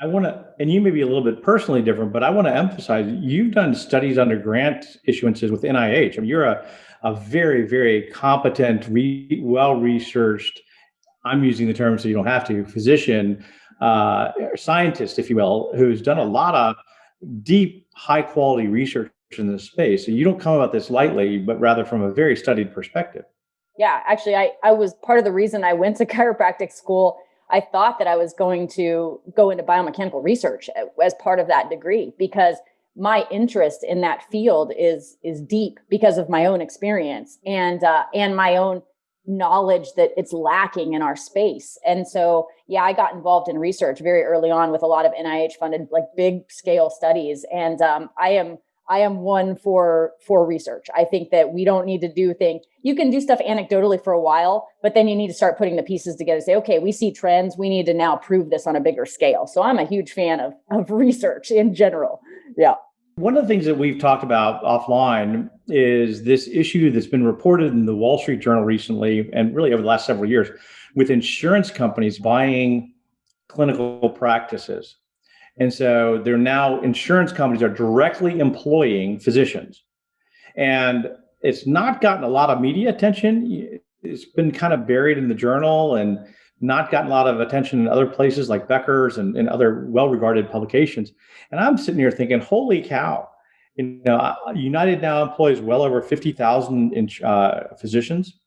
I want to, and you may be a little bit personally different, but I want to emphasize you've done studies under grant issuances with NIH. I mean, you're a very, very competent, well researched, I'm using the term so you don't have to, physician, scientist, if you will, who's done a lot of deep, high quality research in this space. So you don't come about this lightly, but rather from a very studied perspective. Yeah, actually, I was part of the reason I went to chiropractic school. I thought that I was going to go into biomechanical research as part of that degree because my interest in that field is deep because of my own experience and my own knowledge that it's lacking in our space. And so, yeah, I got involved in research very early on with a lot of NIH funded, like big scale studies. And I am one for research. I think that we don't need to do things. You can do stuff anecdotally for a while, but then you need to start putting the pieces together. Say, okay, we see trends. We need to now prove this on a bigger scale. So I'm a huge fan of research in general. Yeah. One of the things that we've talked about offline is this issue that's been reported in the Wall Street Journal recently, and really over the last several years, with insurance companies buying clinical practices. And so they're now, insurance companies are directly employing physicians. And it's not gotten a lot of media attention. It's been kind of buried in the journal and not gotten a lot of attention in other places like Becker's and other well-regarded publications. And I'm sitting here thinking, holy cow, United now employs well over 50,000 physicians.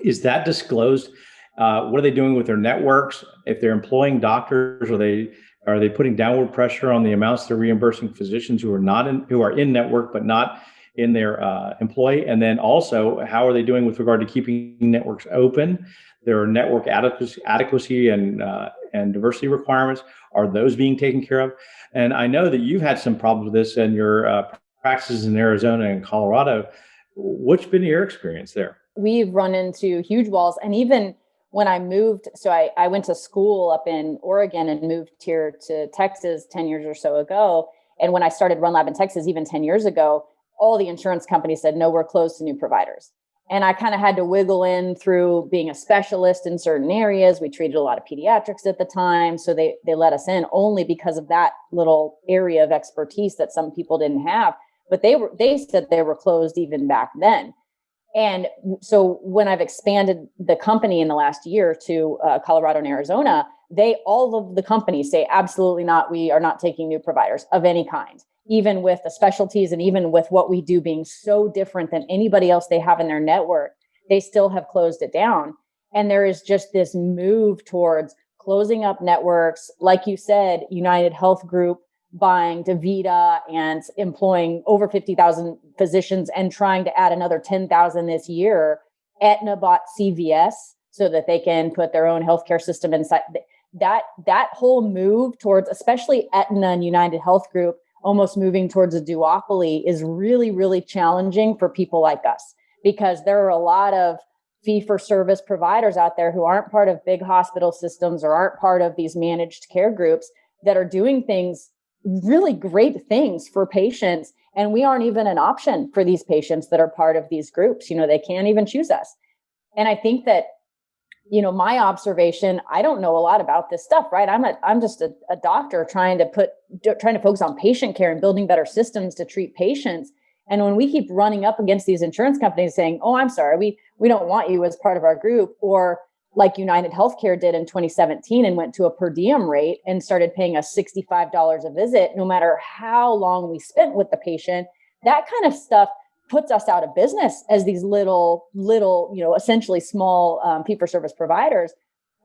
Is that disclosed? What are they doing with their networks? If they're employing doctors, are they putting downward pressure on the amounts they're reimbursing physicians who are in network but not in their employ? And then also, how are they doing with regard to keeping networks open? There are network adequacy and diversity requirements. Are those being taken care of? And I know that you've had some problems with this in your practices in Arizona and Colorado. What's been your experience there? We've run into huge walls. And even when I moved, so I went to school up in Oregon and moved here to Texas 10 years or so ago. And when I started RunLab in Texas, even 10 years ago, all the insurance companies said, no, we're closed to new providers. And I kind of had to wiggle in through being a specialist in certain areas. We treated a lot of pediatrics at the time. So they let us in only because of that little area of expertise that some people didn't have. But they said they were closed even back then. And so when I've expanded the company in the last year to Colorado and Arizona, all of the companies say, absolutely not. We are not taking new providers of any kind, even with the specialties and even with what we do being so different than anybody else they have in their network, they still have closed it down. And there is just this move towards closing up networks. Like you said, United Health Group buying DaVita and employing over 50,000 physicians and trying to add another 10,000 this year. Aetna bought CVS so that they can put their own healthcare system inside. That whole move towards, especially Aetna and United Health Group, almost moving towards a duopoly is really, really challenging for people like us, because there are a lot of fee-for-service providers out there who aren't part of big hospital systems or aren't part of these managed care groups that are doing things, really great things for patients. And we aren't even an option for these patients that are part of these groups. They can't even choose us. And I think that, my observation, I don't know a lot about this stuff, right? I'm just a doctor trying to focus on patient care and building better systems to treat patients. And when we keep running up against these insurance companies saying, oh, I'm sorry, we don't want you as part of our group, or like United Healthcare did in 2017 and went to a per diem rate and started paying us $65 a visit, no matter how long we spent with the patient, that kind of stuff puts us out of business as these little, essentially small fee-for-service providers.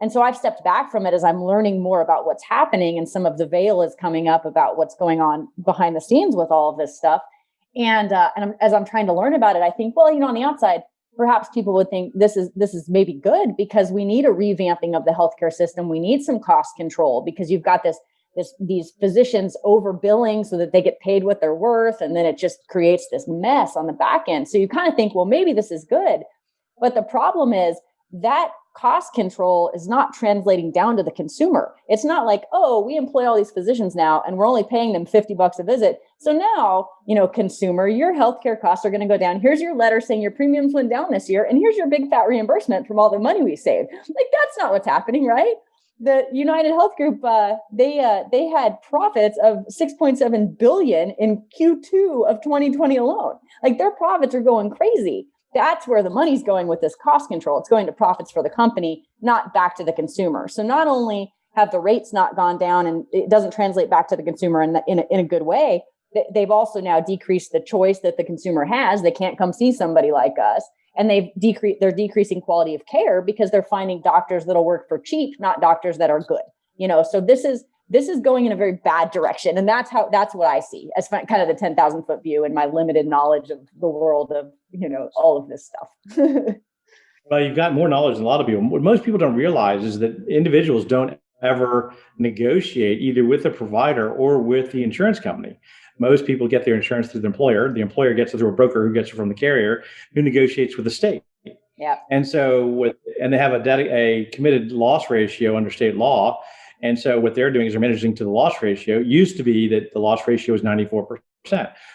And so I've stepped back from it as I'm learning more about what's happening, and some of the veil is coming up about what's going on behind the scenes with all of this stuff. And as I'm trying to learn about it, I think, well, on the outside, perhaps people would think this is maybe good, because we need a revamping of the healthcare system. We need some cost control, because you've got these physicians overbilling so that they get paid what they're worth. And then it just creates this mess on the back end. So you kind of think, well, maybe this is good. But the problem is that cost control is not translating down to the consumer. It's not like, oh, we employ all these physicians now and we're only paying them $50 a visit. So now, consumer, your healthcare costs are going to go down. Here's your letter saying your premiums went down this year, and here's your big fat reimbursement from all the money we saved. Like, that's not what's happening, right? the United Health Group, they had profits of 6.7 billion in Q2 of 2020 alone. Like their profits are going crazy. That's where the money's going with this cost control. It's going to profits for the company, not back to the consumer. So not only have the rates not gone down and it doesn't translate back to the consumer in a good way, they've also now decreased the choice that the consumer has. They can't come see somebody like us. And they're decreasing quality of care because they're finding doctors that'll work for cheap, not doctors that are good. So this is going in a very bad direction. And that's what I see as kind of the 10,000 foot view and my limited knowledge of the world of, all of this stuff. Well, you've got more knowledge than a lot of people. What most people don't realize is that individuals don't ever negotiate either with the provider or with the insurance company. Most people get their insurance through the employer. The employer gets it through a broker who gets it from the carrier, who negotiates with the state. Yeah. And so they have a committed loss ratio under state law. And so what they're doing is they're managing to the loss ratio. It used to be that the loss ratio was 94%.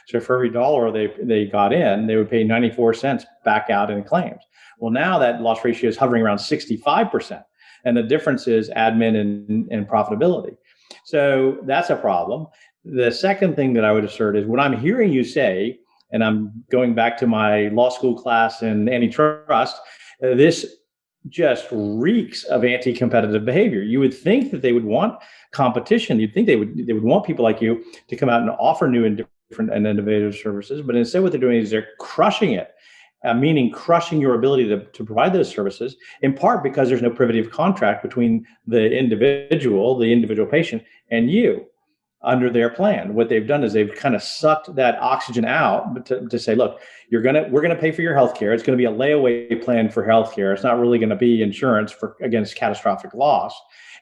So for every dollar they got in, they would pay 94 cents back out in claims. Well, now that loss ratio is hovering around 65%. And the difference is admin and profitability. So that's a problem. The second thing that I would assert is what I'm hearing you say, and I'm going back to my law school class in antitrust, this just reeks of anti-competitive behavior. You would think that they would want competition. You'd think they would want people like you to come out and offer new and different and innovative services. But instead, what they're doing is they're crushing it, meaning crushing your ability to provide those services, in part because there's no privative contract between the individual patient, and you under their plan. What they've done is they've kind of sucked that oxygen out to say, look, we're going to pay for your healthcare. It's going to be a layaway plan for healthcare. It's not really going to be insurance against catastrophic loss.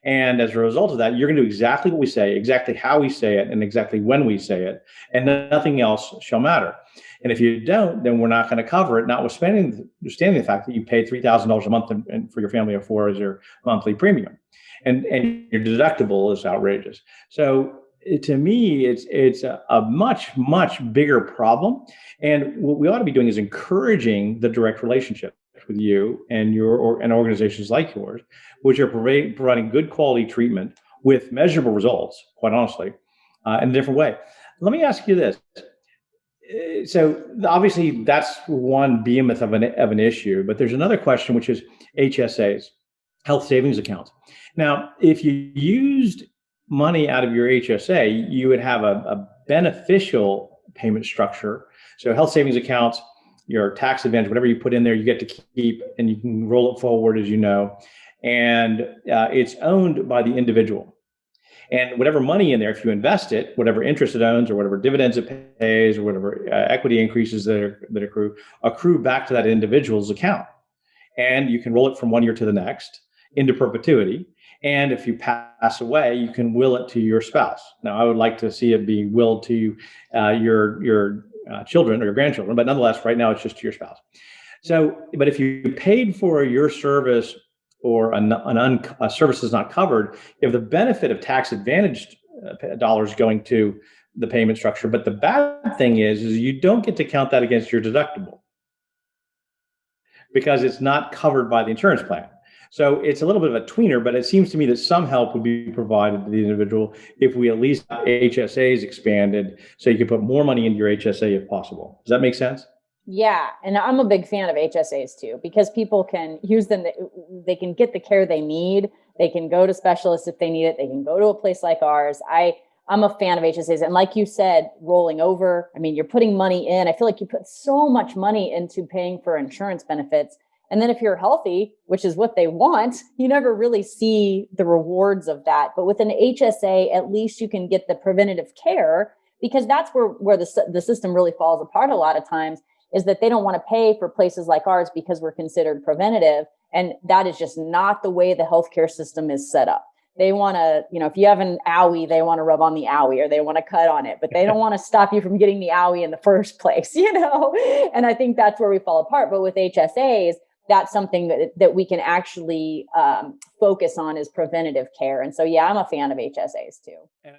And as a result of that, you're going to do exactly what we say, exactly how we say it, and exactly when we say it, and nothing else shall matter. And if you don't, then we're not going to cover it, notwithstanding the fact that you paid $3,000 a month and for your family of four as your monthly premium, and your deductible is outrageous. So to me, it's a much, much bigger problem. And what we ought to be doing is encouraging the direct relationship with you and and organizations like yours, which are providing good quality treatment with measurable results, quite honestly, in a different way. Let me ask you this. So obviously that's one behemoth of an issue, but there's another question, which is HSAs, health savings accounts. Now, if you used money out of your HSA, you would have a beneficial payment structure. So health savings accounts, your tax advantage, whatever you put in there, you get to keep, and you can roll it forward, as you know, and it's owned by the individual. And whatever money in there, if you invest it, whatever interest it owns, or whatever dividends it pays, or whatever equity increases that accrue back to that individual's account. And you can roll it from one year to the next into perpetuity. And if you pass away, you can will it to your spouse. Now, I would like to see it be willed to your children or your grandchildren, but nonetheless, right now it's just to your spouse. So, but if you paid for your service or a service is not covered, you have the benefit of tax advantaged dollars going to the payment structure. But the bad thing is you don't get to count that against your deductible because it's not covered by the insurance plan. So it's a little bit of a tweener, but it seems to me that some help would be provided to the individual if we at least have HSAs expanded so you can put more money into your HSA if possible. Does that make sense? Yeah. And I'm a big fan of HSAs too, because people can use them. They can get the care they need. They can go to specialists if they need it. They can go to a place like ours. I'm a fan of HSAs. And like you said, rolling over, I mean, you're putting money in. I feel like you put so much money into paying for insurance benefits. And then if you're healthy, which is what they want, you never really see the rewards of that. But with an HSA, at least you can get the preventative care, because that's where the system really falls apart a lot of times, is that they don't want to pay for places like ours because we're considered preventative. And that is just not the way the healthcare system is set up. They want to, if you have an owie, they want to rub on the owie or they want to cut on it, but they don't want to stop you from getting the owie in the first place, And I think that's where we fall apart. But with HSAs, that's something that we can actually focus on is preventative care. And so, yeah, I'm a fan of HSAs too.